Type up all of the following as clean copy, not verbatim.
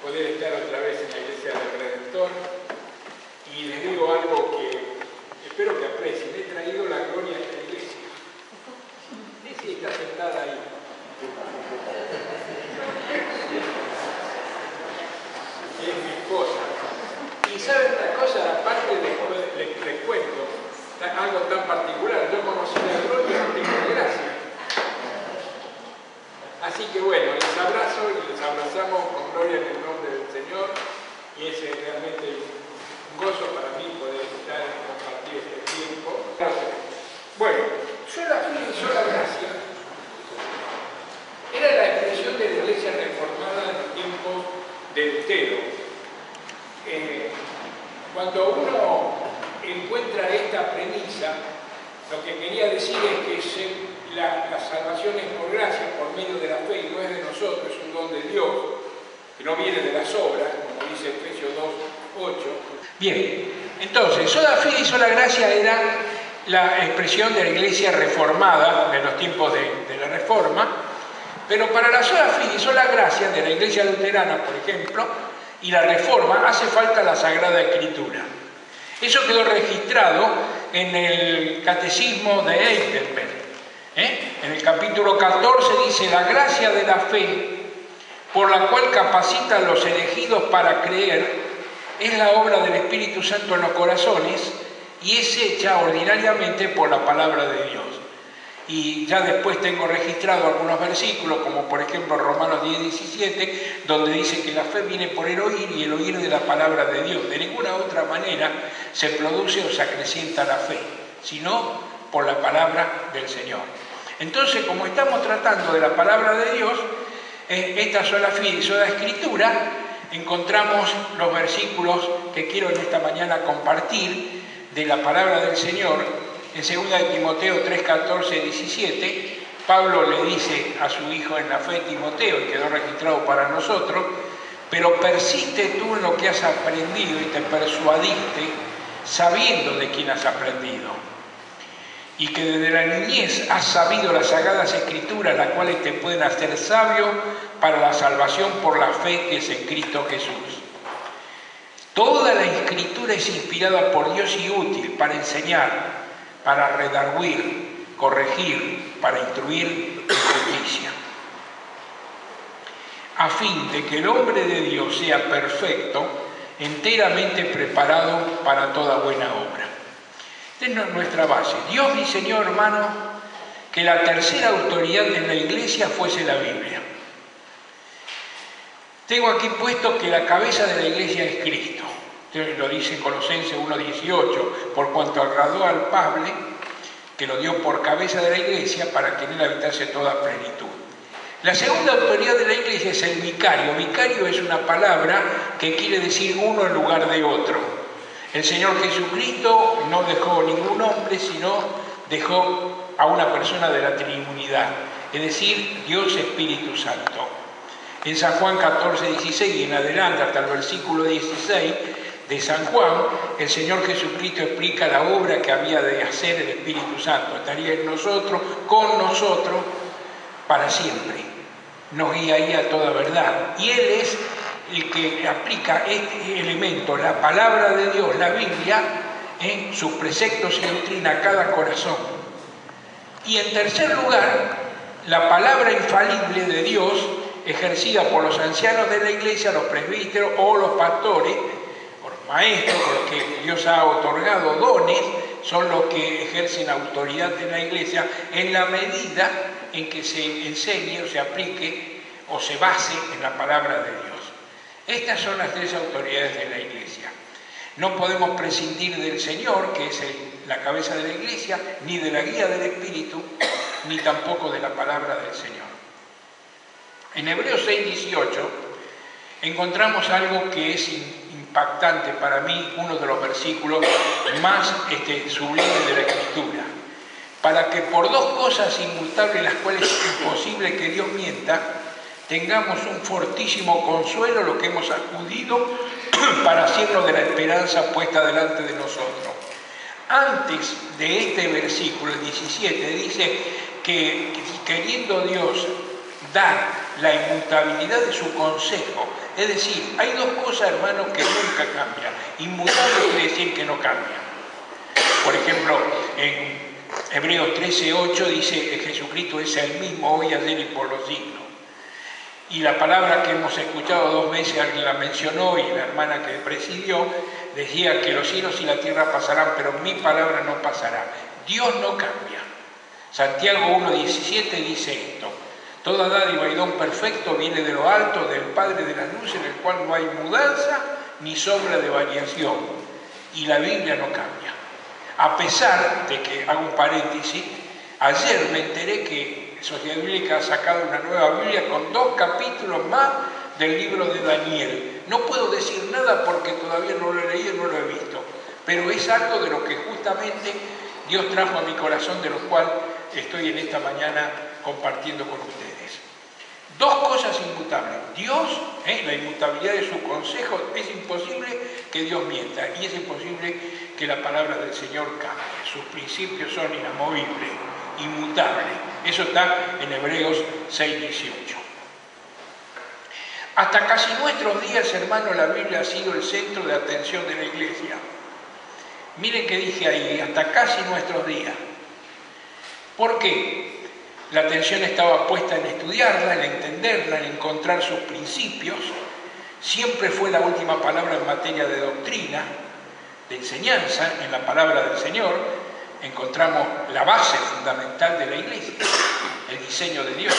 poder estar otra vez en la Iglesia del Redentor. Y les digo algo que espero que aprecien. He traído la gloria a esta iglesia. Sí, está sentada ahí. Es mi esposa. Y saben una cosa, aparte les cuento algo tan particular. Yo conocí la gloria en tiempo de gracia. Así que bueno, les abrazo y les abrazamos con gloria en el nombre del Señor. Y es realmente un gozo para mí poder estar y compartir este tiempo. Bueno, sola fide y sola gracia era la expresión de la Iglesia reformada en los tiempos de Lutero. Cuando uno encuentra esta premisa, lo que quería decir es que la salvación es por gracia, por medio de la fe, y no es de nosotros, es un don de Dios, que no viene de las obras, como dice Efesios 2:8. Bien, entonces, sola fide y sola gracia era la expresión de la Iglesia reformada de los tiempos de la Reforma, pero para la sola fide y sola gracia de la Iglesia luterana, por ejemplo, y la Reforma, hace falta la Sagrada Escritura. Eso quedó registrado en el Catecismo de Heidelberg. En el capítulo 14 dice: la gracia de la fe, por la cual capacita a los elegidos para creer, es la obra del Espíritu Santo en los corazones y es hecha ordinariamente por la palabra de Dios. Y ya después tengo registrado algunos versículos, como por ejemplo Romanos 10:17, donde dice que la fe viene por el oír y el oír de la palabra de Dios. De ninguna otra manera se produce o se acrecienta la fe, sino por la palabra del Señor. Entonces, como estamos tratando de la palabra de Dios, esta sola fide y sola escritura, encontramos los versículos que quiero en esta mañana compartir de la palabra del Señor. En 2 Timoteo 3:14-17, Pablo le dice a su hijo en la fe Timoteo, y quedó registrado para nosotros: pero persiste tú en lo que has aprendido y te persuadiste, sabiendo de quién has aprendido, y que desde la niñez has sabido las sagradas escrituras, las cuales te pueden hacer sabio para la salvación por la fe que es en Cristo Jesús. Toda la escritura es inspirada por Dios y útil para enseñar, para redarguir, corregir, para instruir en justicia, a fin de que el hombre de Dios sea perfecto, enteramente preparado para toda buena obra. Esta es nuestra base. Dios diseñó, hermano, que la tercera autoridad de la Iglesia fuese la Biblia. Tengo aquí puesto que la cabeza de la Iglesia es Cristo. Lo dice Colosenses 1:18, por cuanto agradó al Padre, que lo dio por cabeza de la Iglesia, para que en él habitase toda plenitud. La segunda autoridad de la Iglesia es el vicario. Vicario es una palabra que quiere decir uno en lugar de otro. El Señor Jesucristo no dejó ningún hombre, sino dejó a una persona de la Trinidad, es decir, Dios Espíritu Santo. En San Juan 14:16 y en adelante hasta el versículo 16 de San Juan, el Señor Jesucristo explica la obra que había de hacer el Espíritu Santo. Estaría en nosotros, con nosotros, para siempre. Nos guiaría a toda verdad. Y Él es el que aplica este elemento, la palabra de Dios, la Biblia, en sus preceptos y doctrina a cada corazón. Y en tercer lugar, la palabra infalible de Dios, ejercida por los ancianos de la Iglesia, los presbíteros o los pastores, maestros, los que Dios ha otorgado dones, son los que ejercen autoridad en la Iglesia en la medida en que se enseñe o se aplique o se base en la palabra de Dios. Estas son las tres autoridades de la Iglesia. No podemos prescindir del Señor, que es la cabeza de la Iglesia, ni de la guía del Espíritu, ni tampoco de la palabra del Señor. En Hebreos 6:18 encontramos algo que es impactante para mí, uno de los versículos más sublimes de la Escritura. Para que por dos cosas inmutables, las cuales es imposible que Dios mienta, tengamos un fortísimo consuelo, lo que hemos acudido para hacernos de la esperanza puesta delante de nosotros. Antes de este versículo, el 17, dice que queriendo Dios dar la inmutabilidad de su consejo. Es decir, hay dos cosas, hermanos, que nunca cambian. Inmutable quiere decir que no cambian. Por ejemplo, en Hebreos 13:8 dice que Jesucristo es el mismo hoy, ayer y por los siglos. Y la palabra que hemos escuchado 2 veces, alguien la mencionó y la hermana que presidió decía que los cielos y la tierra pasarán, pero mi palabra no pasará. Dios no cambia. Santiago 1:17 dice esto: toda dádiva y don perfecto viene de lo alto, del Padre de la luz, en el cual no hay mudanza ni sombra de variación. Y la Biblia no cambia. A pesar de que, hago un paréntesis, ayer me enteré que Sociedad Bíblica ha sacado una nueva Biblia con 2 capítulos más del libro de Daniel. No puedo decir nada porque todavía no lo he leído y no lo he visto, pero es algo de lo que justamente Dios trajo a mi corazón, de lo cual estoy en esta mañana compartiendo con ustedes. 2 cosas inmutables. Dios, la inmutabilidad de su consejo, es imposible que Dios mienta y es imposible que la palabra del Señor cambie. Sus principios son inamovibles, inmutables. Eso está en Hebreos 6:18. Hasta casi nuestros días, hermanos, la Biblia ha sido el centro de atención de la Iglesia. Miren que dije ahí, hasta casi nuestros días. ¿Por qué? La atención estaba puesta en estudiarla, en entenderla, en encontrar sus principios. Siempre fue la última palabra en materia de doctrina, de enseñanza. En la palabra del Señor encontramos la base fundamental de la Iglesia, el diseño de Dios.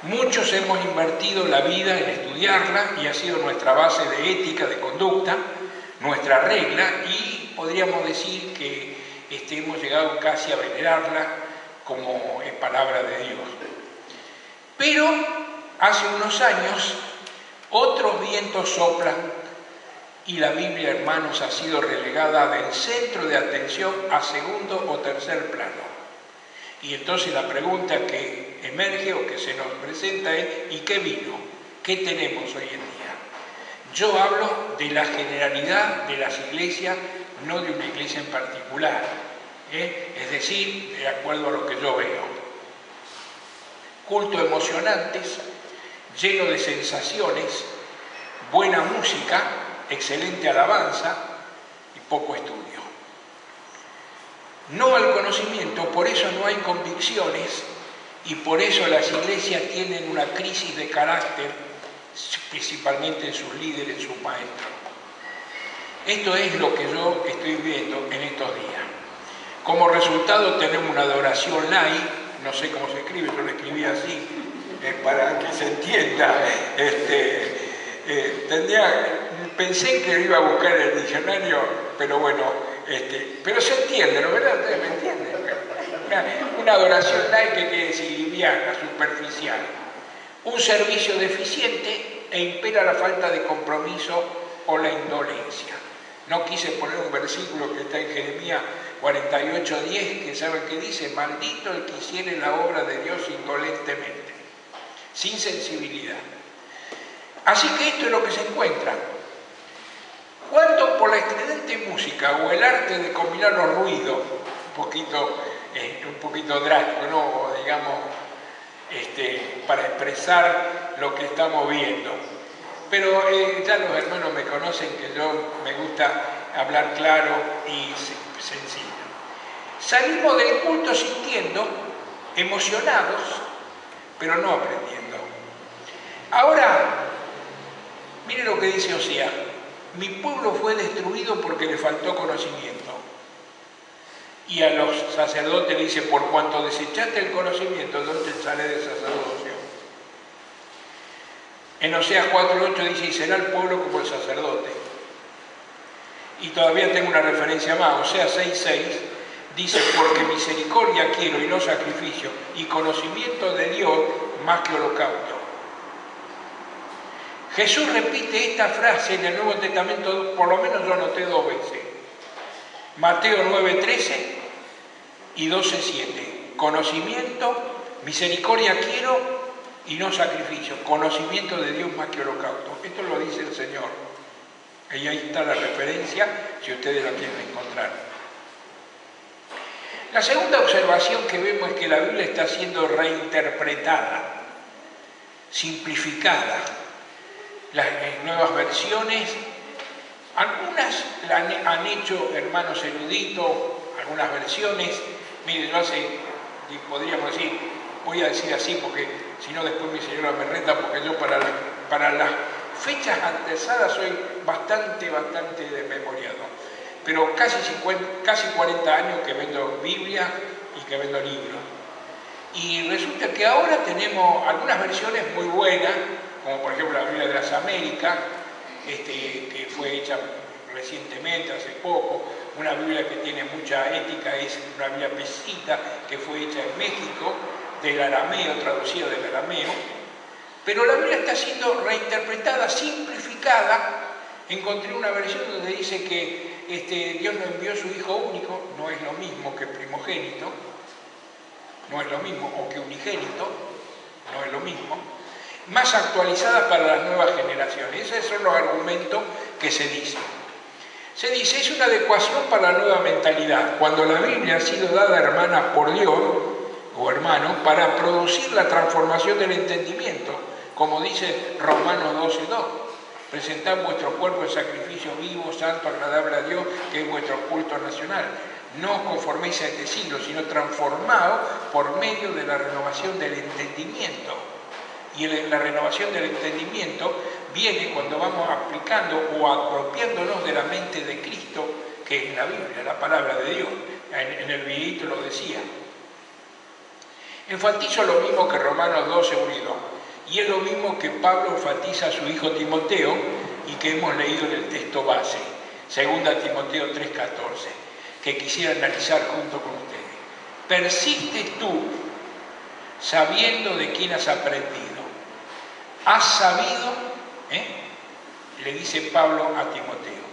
Muchos hemos invertido la vida en estudiarla y ha sido nuestra base de ética, de conducta, nuestra regla, y podríamos decir que hemos llegado casi a venerarla como es palabra de Dios. Pero hace unos años otros vientos soplan y la Biblia, hermanos, ha sido relegada del centro de atención a segundo o tercer plano. Y entonces la pregunta que emerge o que se nos presenta es: ¿y qué vino? ¿Qué tenemos hoy en día? Yo hablo de la generalidad de las iglesias, no de una iglesia en particular, es decir, de acuerdo a lo que yo veo. Cultos emocionantes, lleno de sensaciones, buena música, excelente alabanza y poco estudio. No al conocimiento, por eso no hay convicciones y por eso las iglesias tienen una crisis de carácter, principalmente en sus líderes, en sus maestros. Esto es lo que yo estoy viendo en estos días. Como resultado tenemos una adoración light, no sé cómo se escribe, yo lo escribí así, para que se entienda. Pensé que iba a buscar el diccionario, pero bueno, pero se entiende, ¿no? ¿Verdad? ¿Ustedes me entienden? Una adoración light, que quiere decir liviana, superficial. Un servicio deficiente e impera la falta de compromiso o la indolencia. No quise poner un versículo que está en Jeremías 48:10, que saben que dice: maldito el que hiciere la obra de Dios indolentemente, sin sensibilidad. Así que esto es lo que se encuentra. Cuando por la estridente música o el arte de combinar los ruidos, un poquito drástico, ¿no? O digamos, para expresar lo que estamos viendo. Pero ya los hermanos me conocen que yo me gusta hablar claro y sencillo. Salimos del culto sintiendo, emocionados, pero no aprendiendo. Ahora, mire lo que dice Oseas: mi pueblo fue destruido porque le faltó conocimiento. Y a los sacerdotes dice: por cuanto desechaste el conocimiento, ¿dónde sale de sacerdocio? En Oseas 4:8 dice: y será el pueblo como el sacerdote. Y todavía tengo una referencia más. Oseas 6:6 dice: porque misericordia quiero y no sacrificio, y conocimiento de Dios más que holocausto. Jesús repite esta frase en el Nuevo Testamento, por lo menos yo anoté 2 veces. Mateo 9:13 y 12:7. Conocimiento, misericordia quiero y no sacrificio. Conocimiento de Dios más que holocausto. Esto lo dice el Señor. Y ahí está la referencia, si ustedes la quieren encontrar. La segunda observación que vemos es que la Biblia está siendo reinterpretada. simplificada. Las nuevas versiones, algunas han hecho hermanos eruditos, algunas versiones. Miren, yo podríamos decir, voy a decir así porque si no después mi señora me reta, porque yo para las fechas antesadas soy bastante desmemoriado. Pero casi 40 años que vendo Biblia y que vendo libros. Y resulta que ahora tenemos algunas versiones muy buenas, como por ejemplo la Biblia de las Américas, que fue hecha recientemente, hace poco. Una Biblia que tiene mucha ética es una Biblia Pesita, que fue hecha en México, del arameo, traducida del arameo. Pero la Biblia está siendo reinterpretada, simplificada. Encontré una versión donde dice que Dios nos envió su Hijo único, no es lo mismo que primogénito, no es lo mismo, o que unigénito, no es lo mismo, más actualizada para las nuevas generaciones. Esos son los argumentos que se dicen. Se dice, es una adecuación para la nueva mentalidad, cuando la Biblia ha sido dada hermana por Dios, o hermano, para producir la transformación del entendimiento, como dice Romanos 12:2. Presentad vuestro cuerpo en sacrificio vivo, santo, agradable a Dios, que es vuestro culto nacional. No os conforméis a este siglo, sino transformados por medio de la renovación del entendimiento. Y la renovación del entendimiento viene cuando vamos aplicando o apropiándonos de la mente de Cristo, que es la Biblia, la palabra de Dios. En el videíto lo decía. Enfatizo lo mismo que Romanos 12:1-2. Y es lo mismo que Pablo enfatiza a su hijo Timoteo y que hemos leído en el texto base, 2 Timoteo 3:14, que quisiera analizar junto con ustedes. Persistes tú sabiendo de quién has aprendido. Has sabido, le dice Pablo a Timoteo.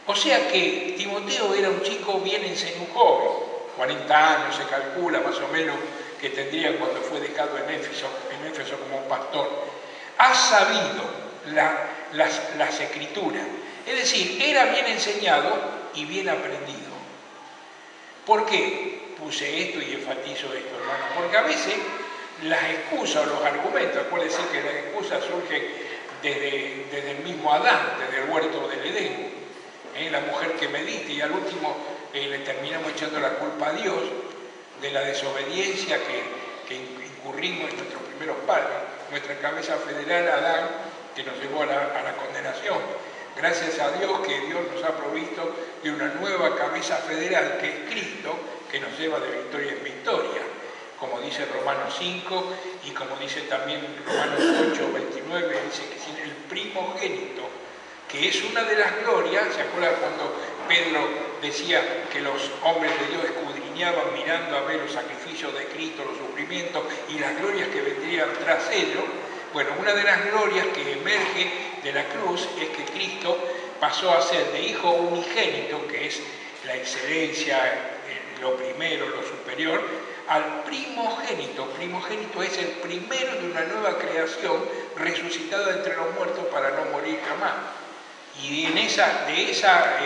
O sea que Timoteo era un chico bien enseñado, un joven, 40 años se calcula más o menos que tendría cuando fue dejado en Éfeso como pastor. Ha sabido las escrituras, es decir, era bien enseñado y bien aprendido. ¿Por qué puse esto y enfatizo esto, hermano? Porque a veces las excusas o los argumentos, acuérdense que las excusas surgen desde el mismo Adán, desde el huerto del Edén, la mujer que medita, y al último le terminamos echando la culpa a Dios de la desobediencia que incurrimos en nuestros primeros padres, nuestra cabeza federal, Adán, que nos llevó a la condenación. Gracias a Dios que Dios nos ha provisto de una nueva cabeza federal, que es Cristo, que nos lleva de victoria en victoria, como dice Romanos 5 y como dice también Romanos 8:29, dice que sin el primogénito, que es una de las glorias. ¿Se acuerdan cuando Pedro decía que los hombres de Dios escudriñaban mirando a ver los sacrificios de Cristo, los sufrimientos y las glorias que vendrían tras ellos? Bueno, una de las glorias que emerge de la cruz es que Cristo pasó a ser de hijo unigénito, que es la excelencia, lo primero, lo superior, al primogénito. Primogénito es el primero de una nueva creación resucitada entre los muertos para no morir jamás. Y de esa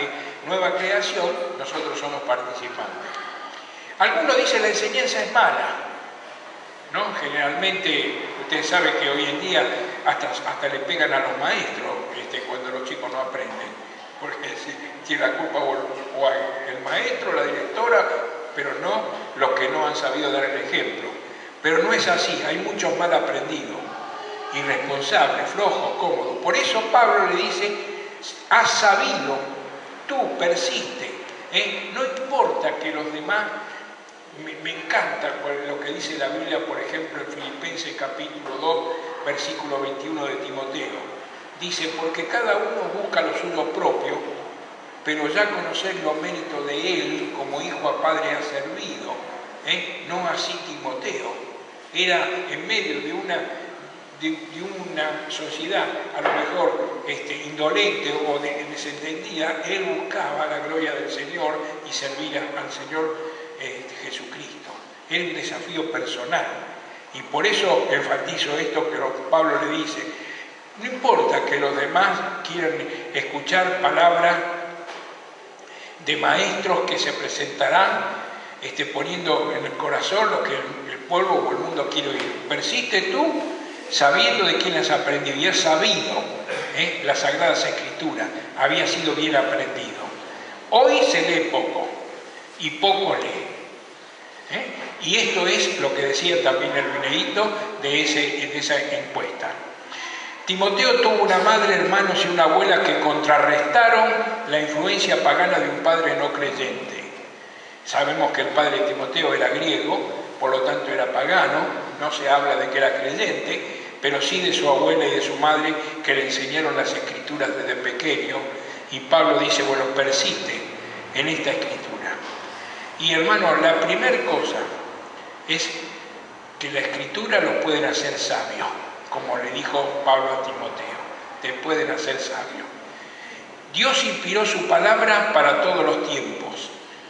nueva creación nosotros somos participantes. Algunos dicen la enseñanza es mala, ¿no? Generalmente, ustedes saben que hoy en día hasta le pegan a los maestros cuando los chicos no aprenden, porque tiene la culpa o el maestro, la directora, pero no los que no han sabido dar el ejemplo. Pero no es así, hay muchos mal aprendidos, irresponsables, flojos, cómodos. Por eso Pablo le dice, has sabido, tú persiste, no importa que los demás. Me encanta lo que dice la Biblia, por ejemplo, en Filipenses capítulo 2, versículo 21 de Timoteo. Dice, porque cada uno busca lo suyo propio, pero ya conocer los méritos de él como hijo a padre ha servido. No así Timoteo. Era en medio de una sociedad a lo mejor indolente o desentendida, él buscaba la gloria del Señor y servir al Señor Jesucristo. Era un desafío personal, y por eso enfatizo esto que Pablo le dice. No importa que los demás quieran escuchar palabras de maestros que se presentarán poniendo en el corazón lo que el pueblo o el mundo quiere oír. Persiste tú sabiendo de quién has aprendido, y has sabido las Sagradas Escrituras, había sido bien aprendido. Hoy se lee poco, y poco lee. Y esto es lo que decía también el videíto de esa encuesta. Timoteo tuvo una madre, hermanos y una abuela que contrarrestaron la influencia pagana de un padre no creyente. Sabemos que el padre de Timoteo era griego, por lo tanto era pagano, no se habla de que era creyente, pero sí de su abuela y de su madre que le enseñaron las escrituras desde pequeño, y Pablo dice, bueno, persiste en esta escritura. Y hermanos, la primera cosa es que la escritura los pueden hacer sabios, como le dijo Pablo a Timoteo, te pueden hacer sabio. Dios inspiró su palabra para todos los tiempos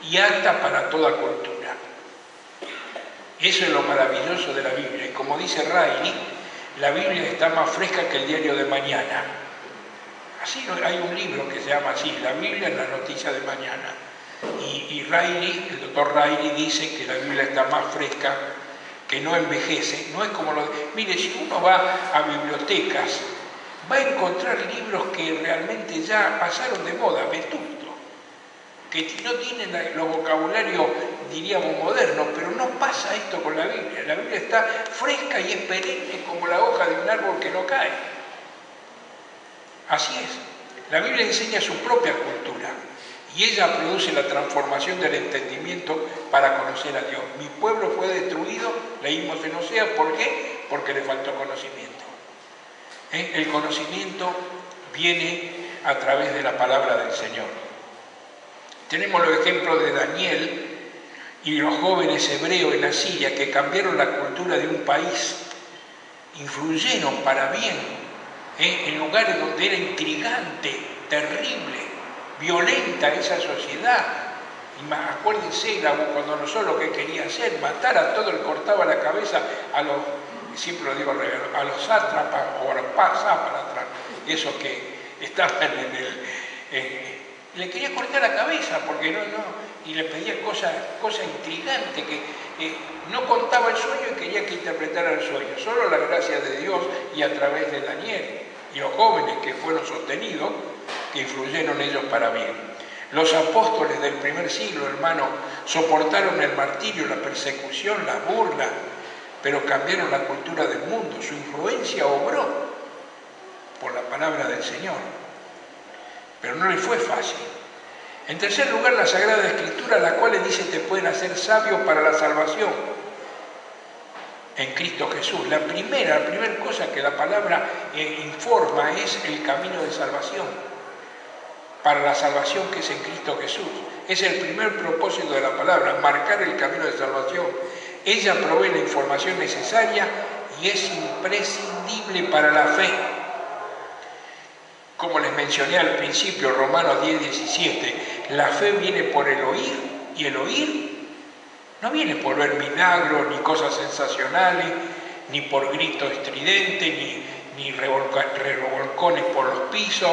y apta para toda cultura. Eso es lo maravilloso de la Biblia. Y como dice Riley, la Biblia está más fresca que el diario de mañana. Así hay un libro que se llama así, La Biblia en la noticia de mañana. Y Riley, el doctor Riley, dice que la Biblia está más fresca, que no envejece. No es como lo de... Mire, si uno va a bibliotecas, va a encontrar libros que realmente ya pasaron de moda, vetusto, que no tienen los vocabularios, diríamos, modernos, pero no pasa esto con la Biblia. La Biblia está fresca y es perenne como la hoja de un árbol que no cae. Así es. La Biblia enseña su propia cultura y ella produce la transformación del entendimiento para conocer a Dios. Mi pueblo fue destruido, leímos en Oseas, ¿por qué? Porque le faltó conocimiento. El conocimiento viene a través de la palabra del Señor. Tenemos los ejemplos de Daniel y los jóvenes hebreos en Asiria que cambiaron la cultura de un país, influyeron para bien, en lugares donde era intrigante, terrible, violenta esa sociedad. Y acuérdense, Nabucodonosor lo que quería hacer, matar a todo el, cortaba la cabeza a los, siempre lo digo, a los sátrapas o a los sátrapas, esos que estaban en el... le quería cortar la cabeza porque y le pedía cosas intrigantes, que no contaba el sueño y quería que interpretara el sueño. Solo la gracia de Dios y a través de Daniel y los jóvenes que fueron sostenidos, que influyeron ellos para bien. Los apóstoles del primer siglo, hermano, soportaron el martirio, la persecución, la burla, pero cambiaron la cultura del mundo. Su influencia obró por la palabra del Señor, pero no le fue fácil. En tercer lugar, la Sagrada Escritura, la cual dice te pueden hacer sabios para la salvación en Cristo Jesús. La primera cosa que la palabra informa es el camino de salvación, para la salvación que es en Cristo Jesús. Es el primer propósito de la palabra, marcar el camino de salvación. Ella provee la información necesaria y es imprescindible para la fe. Como les mencioné al principio, Romanos 10:17, la fe viene por el oír, y el oír no viene por ver milagros, ni cosas sensacionales, ni por gritos estridentes, ni revolcones por los pisos,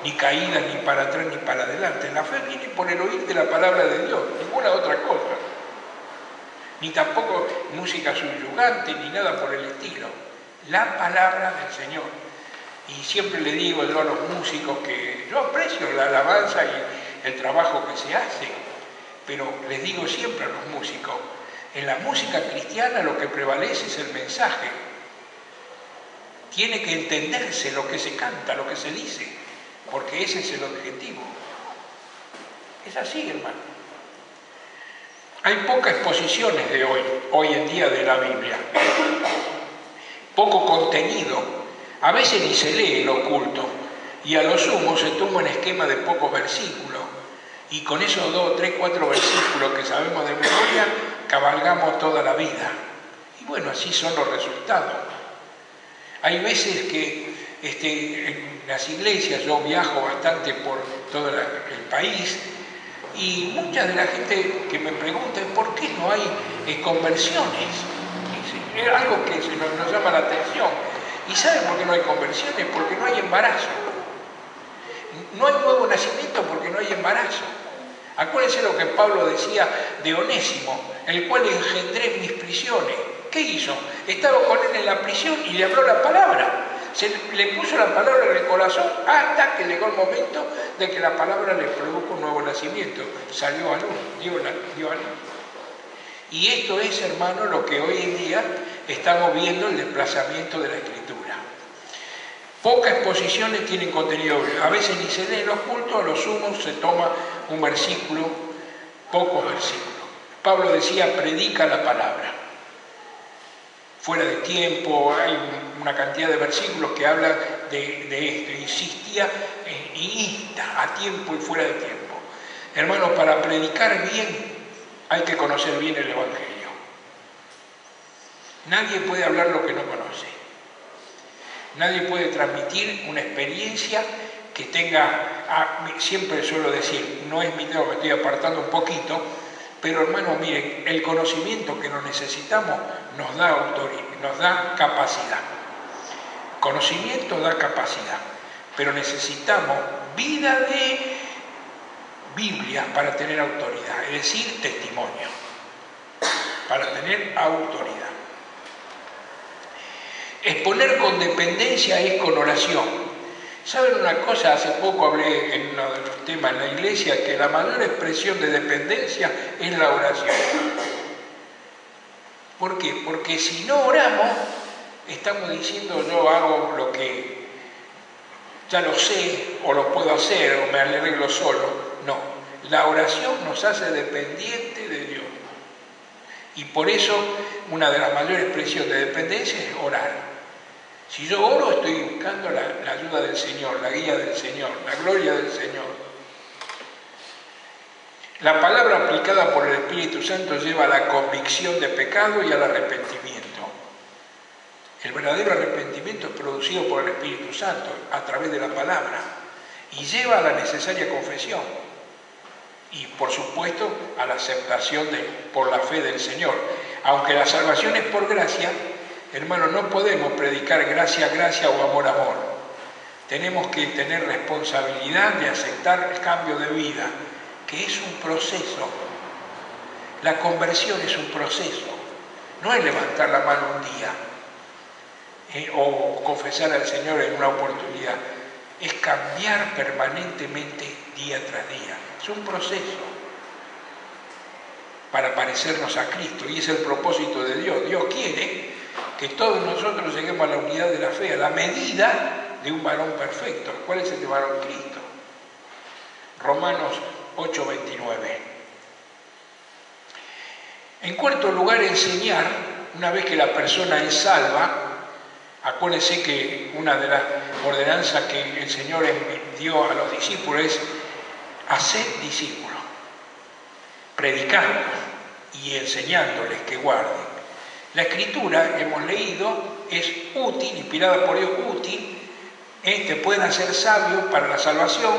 ni caídas ni para atrás ni para adelante. La fe viene por el oír de la palabra de Dios, ninguna otra cosa. Ni tampoco música subyugante, ni nada por el estilo. La palabra del Señor. Y siempre le digo yo a los músicos que yo aprecio la alabanza y el trabajo que se hace, pero les digo siempre a los músicos, en la música cristiana lo que prevalece es el mensaje. Tiene que entenderse lo que se canta, lo que se dice, porque ese es el objetivo. Es así, hermano. Hay pocas exposiciones de hoy en día de la Biblia. Poco contenido. A veces ni se lee lo oculto, y a lo sumo se toma un esquema de pocos versículos, y con esos 2, 3, 4 versículos que sabemos de memoria, cabalgamos toda la vida. Y bueno, así son los resultados. Hay veces que en las iglesias, yo viajo bastante por todo el país, y mucha de la gente que me pregunta, ¿por qué no hay conversiones? Es algo que nos llama la atención. ¿Y saben por qué no hay conversiones? Porque no hay embarazo. No hay nuevo nacimiento porque no hay embarazo. Acuérdense lo que Pablo decía de Onésimo, el cual engendré en mis prisiones. ¿Qué hizo? Estaba con él en la prisión y le habló la palabra. Le puso la palabra en el corazón hasta que llegó el momento de que la palabra le produjo un nuevo nacimiento. Salió a luz, dio a luz. Y esto es, hermano, lo que hoy en día estamos viendo, el desplazamiento de la Escritura. Pocas exposiciones tienen contenido, a veces ni se lee en los cultos, a lo sumo se toma un versículo, pocos versículos. Pablo decía, predica la palabra. Fuera de tiempo, hay una cantidad de versículos que hablan de esto, insistía y insta a tiempo y fuera de tiempo. Hermano, para predicar bien hay que conocer bien el Evangelio. Nadie puede hablar lo que no conoce. Nadie puede transmitir una experiencia que tenga, siempre suelo decir, no es mi tema, me estoy apartando un poquito, pero hermano, miren, el conocimiento que nos necesitamos nos da autoridad, nos da capacidad. Conocimiento da capacidad, pero necesitamos vida de Biblia para tener autoridad, es decir, testimonio, para tener autoridad. Exponer con dependencia es con oración. ¿Saben una cosa? Hace poco hablé en uno de los temas en la iglesia que la mayor expresión de dependencia es la oración. ¿Por qué? Porque si no oramos, estamos diciendo yo hago lo que ya lo sé, o lo puedo hacer, o me arreglo solo. No, la oración nos hace dependientes de Dios. Y por eso una de las mayores expresiones de dependencia es orar. Si yo oro, estoy buscando la ayuda del Señor, la guía del Señor, la gloria del Señor. La palabra aplicada por el Espíritu Santo lleva a la convicción de pecado y al arrepentimiento. El verdadero arrepentimiento es producido por el Espíritu Santo a través de la palabra y lleva a la necesaria confesión y, por supuesto, a la aceptación por la fe del Señor. Aunque la salvación es por gracia, hermanos, no podemos predicar gracia, gracia o amor, amor. Tenemos que tener responsabilidad de aceptar el cambio de vida, que es un proceso. La conversión es un proceso. No es levantar la mano un día o confesar al Señor en una oportunidad. Es cambiar permanentemente día tras día. Es un proceso para parecernos a Cristo y es el propósito de Dios. Dios quiere que todos nosotros lleguemos a la unidad de la fe, a la medida de un varón perfecto. ¿Cuál es el de varón? Cristo. Romanos 8:29. En cuarto lugar, enseñar, una vez que la persona es salva. Acuérdense que una de las ordenanzas que el Señor dio a los discípulos es hacer discípulos, predicando y enseñándoles que guarden. La Escritura, hemos leído, es útil, inspirada por Dios, útil, te pueden hacer sabios para la salvación,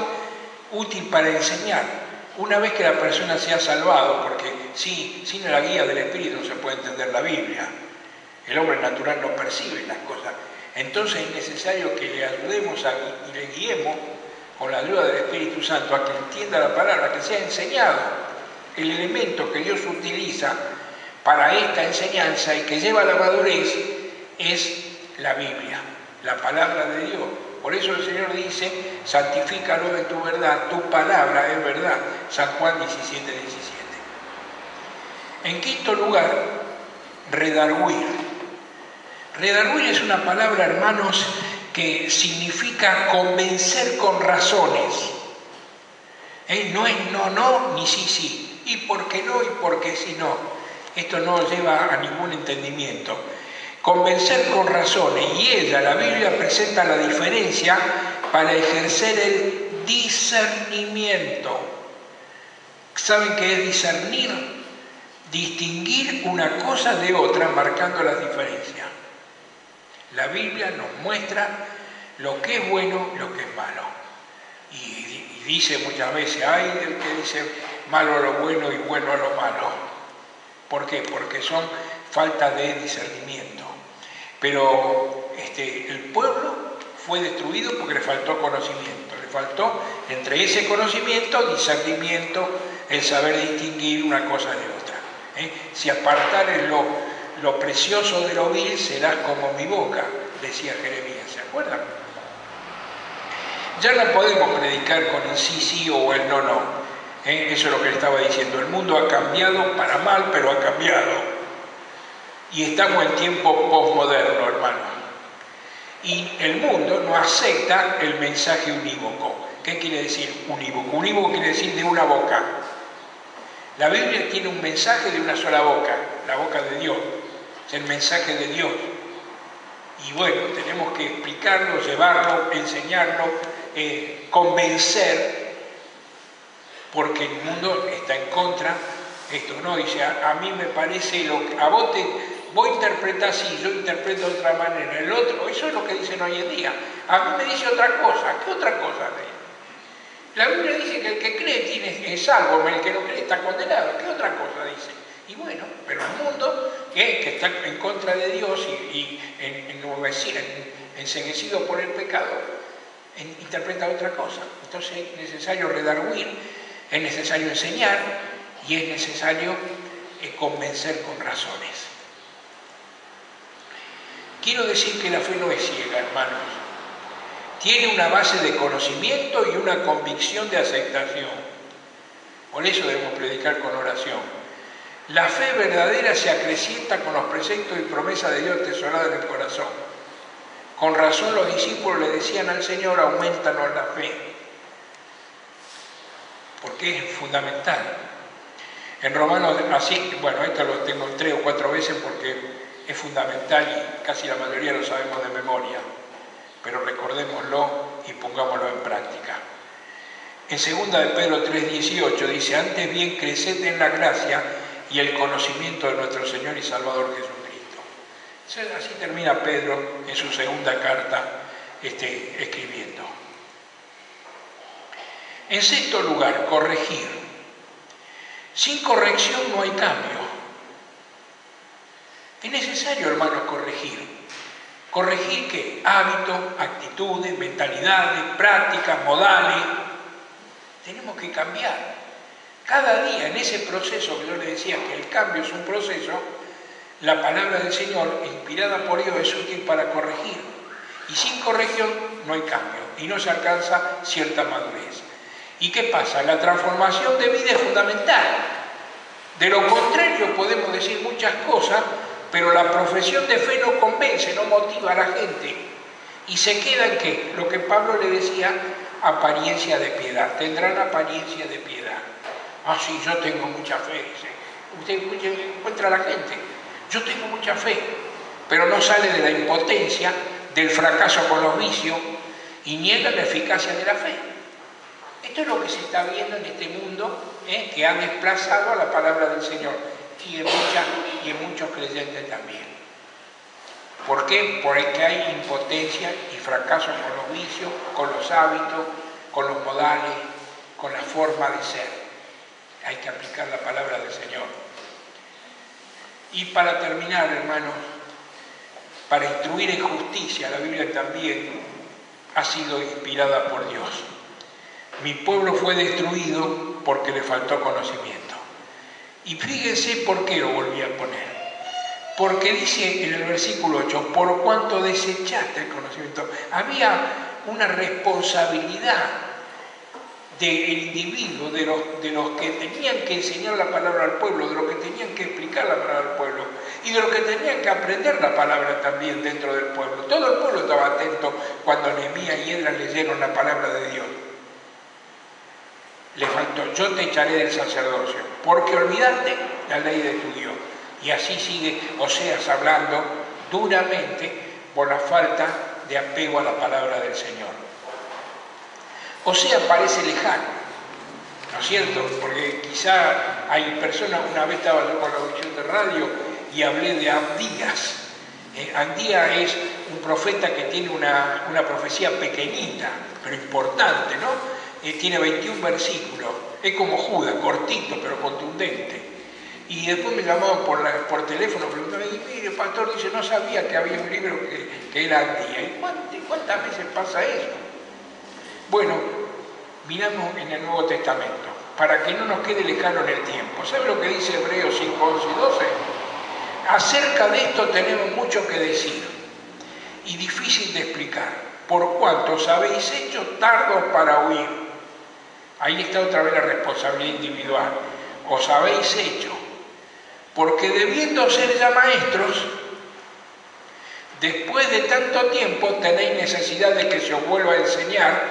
útil para enseñar. Una vez que la persona se ha salvado, porque sin la guía del Espíritu no se puede entender la Biblia. El hombre natural no percibe las cosas. Entonces es necesario que le ayudemos y le guiemos con la ayuda del Espíritu Santo a que entienda la palabra, que sea enseñado. El elemento que Dios utiliza para esta enseñanza y que lleva a la madurez es la Biblia, la palabra de Dios. Por eso el Señor dice, santifícalo en tu verdad, tu palabra es verdad. San Juan 17:17. En quinto lugar, redarguir. Redarguir es una palabra, hermanos, que significa convencer con razones. No es no, ni sí. ¿Y por qué no? ¿Y por qué sí no? Esto no lleva a ningún entendimiento. Convencer con razones. Y la Biblia presenta la diferencia para ejercer el discernimiento. ¿Saben qué es discernir? Distinguir una cosa de otra marcando las diferencias. La Biblia nos muestra lo que es bueno y lo que es malo. Y dice muchas veces, ay del que dice malo a lo bueno y bueno a lo malo. ¿Por qué? Porque son falta de discernimiento. Pero el pueblo fue destruido porque le faltó conocimiento. Le faltó, entre ese conocimiento, discernimiento, el saber distinguir una cosa de otra. Si apartares lo precioso de lo vil será como mi boca, decía Jeremías, ¿se acuerdan? Ya no podemos predicar con el sí, sí o el no, no. Eso es lo que le estaba diciendo. El mundo ha cambiado para mal, pero ha cambiado. Y estamos en tiempo posmoderno, hermano. Y el mundo no acepta el mensaje unívoco. ¿Qué quiere decir unívoco? Unívoco quiere decir de una boca. La Biblia tiene un mensaje de una sola boca, la boca de Dios. Es el mensaje de Dios. Y bueno, tenemos que explicarlo, llevarlo, enseñarlo, convencer, porque el mundo está en contra. Esto no dice, a mí me parece, a vos a interpretar así, yo interpreto de otra manera, el otro, eso es lo que dicen hoy en día. A mí me dice otra cosa, ¿qué otra cosa? La Biblia dice que el que cree es salvo, el que no cree está condenado, ¿qué otra cosa dice? Y bueno, pero el mundo que está en contra de Dios y enceguecido por el pecado, interpreta otra cosa. Entonces es necesario redarguir, es necesario enseñar y es necesario convencer con razones. Quiero decir que la fe no es ciega, hermanos. Tiene una base de conocimiento y una convicción de aceptación. Por eso debemos predicar con oración. La fe verdadera se acrecienta con los preceptos y promesas de Dios atesoradas en el corazón. Con razón los discípulos le decían al Señor, aumentanos la fe. Porque es fundamental. En Romanos, así, bueno, esto lo tengo 3 o 4 veces porque es fundamental y casi la mayoría lo sabemos de memoria. Pero recordémoslo y pongámoslo en práctica. En 2 de Pedro 3:18 dice, antes bien creced en la gracia y el conocimiento de nuestro Señor y Salvador Jesucristo. Así termina Pedro en su segunda carta escribiendo. En sexto lugar, corregir. Sin corrección no hay cambio. Es necesario, hermanos, corregir. ¿Corregir qué? Hábitos, actitudes, mentalidades, prácticas, modales. Tenemos que cambiar. Cada día en ese proceso que yo les decía que el cambio es un proceso, la palabra del Señor, inspirada por Dios, es útil para corregir. Y sin corrección no hay cambio y no se alcanza cierta madurez. ¿Y qué pasa? La transformación de vida es fundamental. De lo contrario podemos decir muchas cosas, pero la profesión de fe no convence, no motiva a la gente. Y se queda en ¿qué? Lo que Pablo le decía, apariencia de piedad. Tendrán apariencia de piedad. Ah, sí, yo tengo mucha fe, dice. Usted encuentra a la gente. Yo tengo mucha fe, pero no sale de la impotencia, del fracaso con los vicios y niega la eficacia de la fe. Esto es lo que se está viendo en este mundo que ha desplazado a la palabra del Señor y en muchos creyentes también. ¿Por qué? Porque hay impotencia y fracaso con los vicios, con los hábitos, con los modales, con la forma de ser. Hay que aplicar la palabra del Señor. Y para terminar, hermanos, para instruir en justicia, la Biblia también ha sido inspirada por Dios. Mi pueblo fue destruido porque le faltó conocimiento. Y fíjense por qué lo volví a poner. Porque dice en el versículo 8, por cuanto desechaste el conocimiento. Había una responsabilidad del individuo, de los que tenían que enseñar la palabra al pueblo, de los que tenían que explicar la palabra al pueblo y de los que tenían que aprender la palabra también dentro del pueblo. Todo el pueblo estaba atento cuando Nehemías y Esdras leyeron la palabra de Dios. Le faltó, yo te echaré del sacerdocio, porque olvidaste la ley de tu Dios. Y así sigue Oseas hablando duramente por la falta de apego a la palabra del Señor. Oseas parece lejano, ¿no es cierto? Porque quizá hay personas, una vez estaba yo con la audición de radio y hablé de Abdías. Abdías es un profeta que tiene una profecía pequeñita, pero importante, ¿no? Tiene 21 versículos, es como Judas, cortito pero contundente. Y después me llamaban por teléfono, preguntaban, mire, pastor, dice, no sabía que había un libro que era Abdías. ¿Y cuántas veces pasa eso? Bueno, miramos en el Nuevo Testamento, para que no nos quede lejano en el tiempo. ¿Sabe lo que dice Hebreos 5, 11 y 12? acerca de esto tenemos mucho que decir y difícil de explicar, por cuanto os habéis hecho tardos para oír. Ahí está otra vez la responsabilidad individual. Os habéis hecho, porque debiendo ser ya maestros, después de tanto tiempo tenéis necesidad de que se os vuelva a enseñar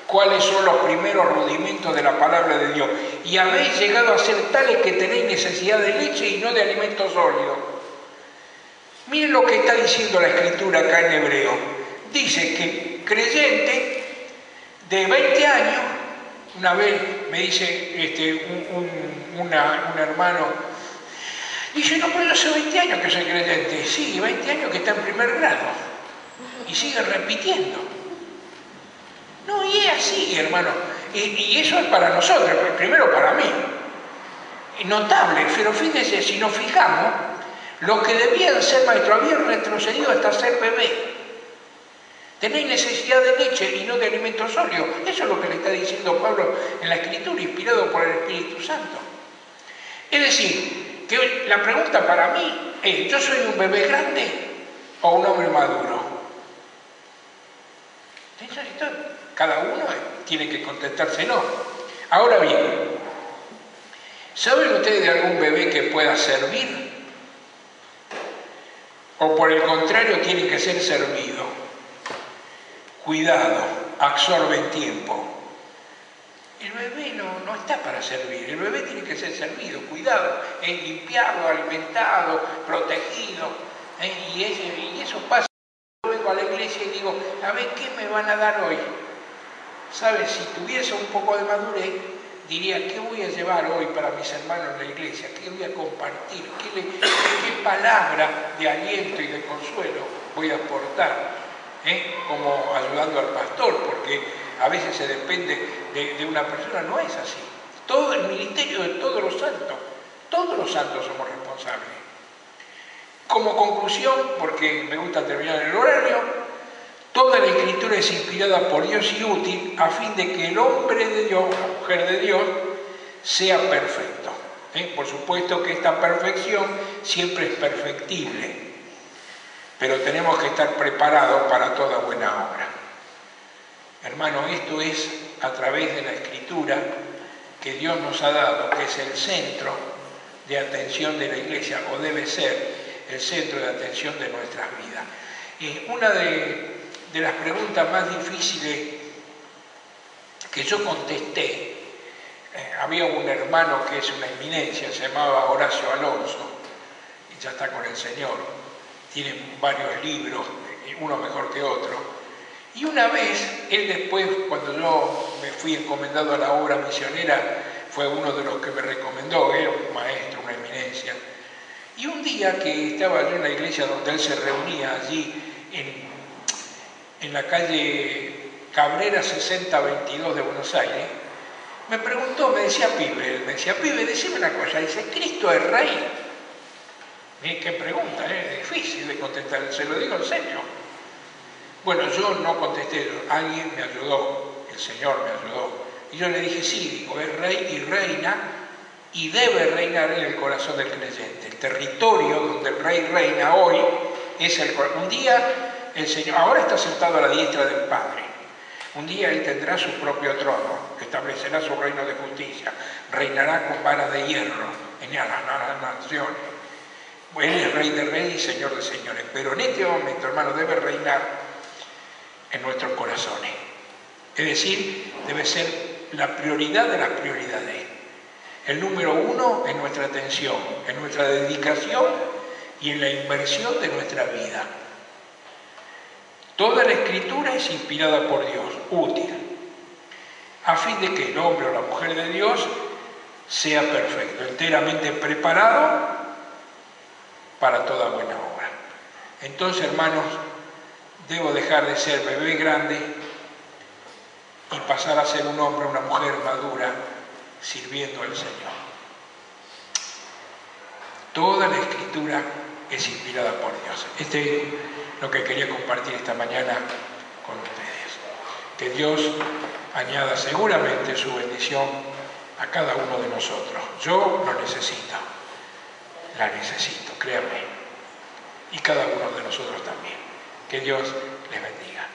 cuáles son los primeros rudimentos de la palabra de Dios. Y habéis llegado a ser tales que tenéis necesidad de leche y no de alimento sólido. Miren lo que está diciendo la Escritura acá en hebreo. Dice que creyente de 20 años, una vez me dice un hermano, dice, no, pero yo hace 20 años que soy creyente. Sí, 20 años que está en primer grado. Y sigue repitiendo. No, y es así, hermano. Y eso es para nosotros, primero para mí. Notable, pero fíjense, si nos fijamos, los que debían ser maestros habían retrocedido hasta ser bebé. Tenéis necesidad de leche y no de alimento sólido. Eso es lo que le está diciendo Pablo en la Escritura, inspirado por el Espíritu Santo. Es decir, que la pregunta para mí es, ¿yo soy un bebé grande o un hombre maduro? Cada uno tiene que contestarse no. Ahora bien, ¿saben ustedes de algún bebé que pueda servir? ¿O por el contrario tiene que ser servido? Cuidado, absorben tiempo. El bebé no está para servir, el bebé tiene que ser servido, cuidado, limpiado, alimentado, protegido. Y eso pasa. Yo vengo a la iglesia y digo, a ver, ¿qué me van a dar hoy? ¿Sabes? Si tuviese un poco de madurez, diría, ¿qué voy a llevar hoy para mis hermanos en la iglesia? ¿Qué voy a compartir? ¿Qué palabra de aliento y de consuelo voy a aportar? Como ayudando al pastor, porque a veces se depende de una persona, no es así. Todo el ministerio de todos los santos somos responsables. Como conclusión, porque me gusta terminar el horario, toda la Escritura es inspirada por Dios y útil a fin de que el hombre de Dios, la mujer de Dios, sea perfecto. Por supuesto que esta perfección siempre es perfectible, pero tenemos que estar preparados para toda buena obra. Hermano, esto es a través de la Escritura que Dios nos ha dado, que es el centro de atención de la Iglesia, o debe ser el centro de atención de nuestras vidas. Una de las preguntas más difíciles que yo contesté, había un hermano que es una eminencia, se llamaba Horacio Alonso, y ya está con el Señor, tiene varios libros, uno mejor que otro, y una vez, él después, cuando yo me fui encomendado a la obra misionera, fue uno de los que me recomendó, era un maestro, una eminencia. Y un día que estaba yo en la iglesia donde él se reunía allí en la calle Cabrera 6022 de Buenos Aires, me preguntó, me decía, pibe, decime una cosa, dice, ¿Cristo es rey? Qué pregunta, difícil de contestar, se lo digo en serio. Bueno, yo no contesté, alguien me ayudó, el Señor me ayudó. Y yo le dije, sí, digo, es rey y reina, y debe reinar en el corazón del creyente. El territorio donde el rey reina hoy es el corazón. Un día el Señor, ahora está sentado a la diestra del Padre. Un día Él tendrá su propio trono, establecerá su reino de justicia, reinará con vara de hierro en las naciones. Él es Rey de Reyes y Señor de Señores, pero en este momento, hermano, debe reinar en nuestros corazones. Es decir, debe ser la prioridad de las prioridades. El número uno en nuestra atención, en nuestra dedicación y en la inversión de nuestra vida. Toda la Escritura es inspirada por Dios, útil, a fin de que el hombre o la mujer de Dios sea perfecto, enteramente preparado para toda buena obra. Entonces, hermanos, debo dejar de ser bebé grande y pasar a ser un hombre o una mujer madura sirviendo al Señor. Toda la Escritura es inspirada por Dios. Este es lo que quería compartir esta mañana con ustedes. Que Dios añada seguramente su bendición a cada uno de nosotros. Yo lo necesito, la necesito, créanme. y cada uno de nosotros también. Que Dios les bendiga.